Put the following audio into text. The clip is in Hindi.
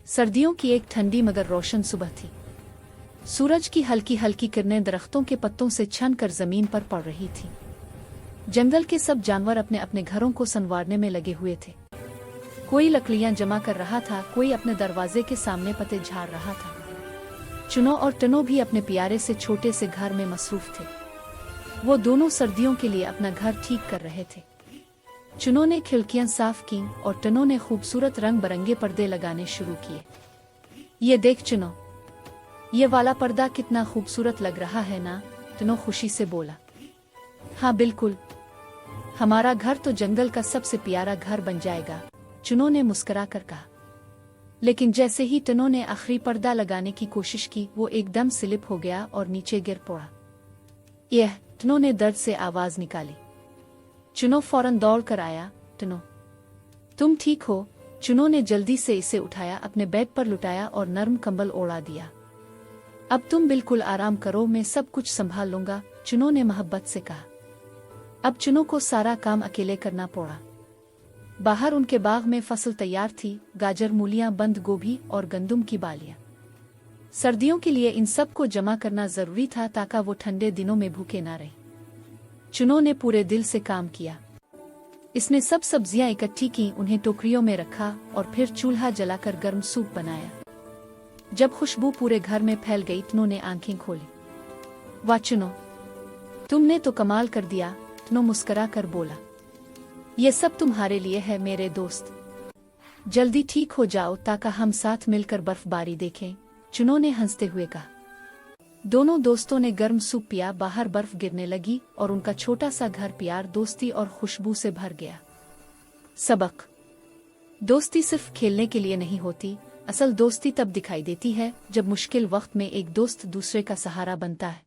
सर्दियों की एक ठंडी मगर रोशन सुबह थी। सूरज की हल्की हल्की किरणें दरख्तों के पत्तों से छन कर जमीन पर पड़ रही थी। जंगल के सब जानवर अपने अपने घरों को संवारने में लगे हुए थे। कोई लकड़ियां जमा कर रहा था, कोई अपने दरवाजे के सामने पत्ते झाड़ रहा था। चुनो और टनो भी अपने प्यारे से छोटे से घर में मसरूफ थे। वो दोनों सर्दियों के लिए अपना घर ठीक कर रहे थे। चुनो ने खिड़कियां साफ की और टनो ने खूबसूरत रंग बरंगे पर्दे लगाने शुरू किए। ये देख चुनो, ये वाला पर्दा कितना खूबसूरत लग रहा है ना? टनो खुशी से बोला। हाँ बिल्कुल, हमारा घर तो जंगल का सबसे प्यारा घर बन जाएगा, चुनो ने मुस्कुरा कर कहा। लेकिन जैसे ही टनो ने आखिरी पर्दा लगाने की कोशिश की, वो एकदम स्लिप हो गया और नीचे गिर पड़ा। यह, टनो ने दर्द से आवाज निकाली। चुनो फौरन दौड़ कर आया। टनो, तुम ठीक हो? चुनो ने जल्दी से इसे उठाया, अपने बेड पर लुटाया और नर्म कंबल ओढ़ा दिया। अब तुम बिल्कुल आराम करो, मैं सब कुछ संभाल लूंगा, चुनो ने मोहब्बत से कहा। अब चुनो को सारा काम अकेले करना पड़ा। बाहर उनके बाग में फसल तैयार थी, गाजर, मूलियां, बंद गोभी और गंदुम की बालियां। सर्दियों के लिए इन सब को जमा करना जरूरी था ताकि वो ठंडे दिनों में भूखे ना रहे। चुनो ने पूरे दिल से काम किया। इसने सब सब्जियां इकट्ठी की, उन्हें टोकरियों में रखा और फिर चूल्हा जलाकर गर्म सूप बनाया। जब खुशबू पूरे घर में फैल गई, टनो ने आंखें खोली। वाह चुनो, तुमने तो कमाल कर दिया, टनो मुस्कुरा कर बोला। ये सब तुम्हारे लिए है मेरे दोस्त। जल्दी ठीक हो जाओ ताकि हम साथ मिलकर बर्फबारी देखें, चुनो ने हंसते हुए कहा। दोनों दोस्तों ने गर्म सूप पिया, बाहर बर्फ गिरने लगी और उनका छोटा सा घर प्यार, दोस्ती और खुशबू से भर गया। सबक: दोस्ती सिर्फ खेलने के लिए नहीं होती, असल दोस्ती तब दिखाई देती है जब मुश्किल वक्त में एक दोस्त दूसरे का सहारा बनता है।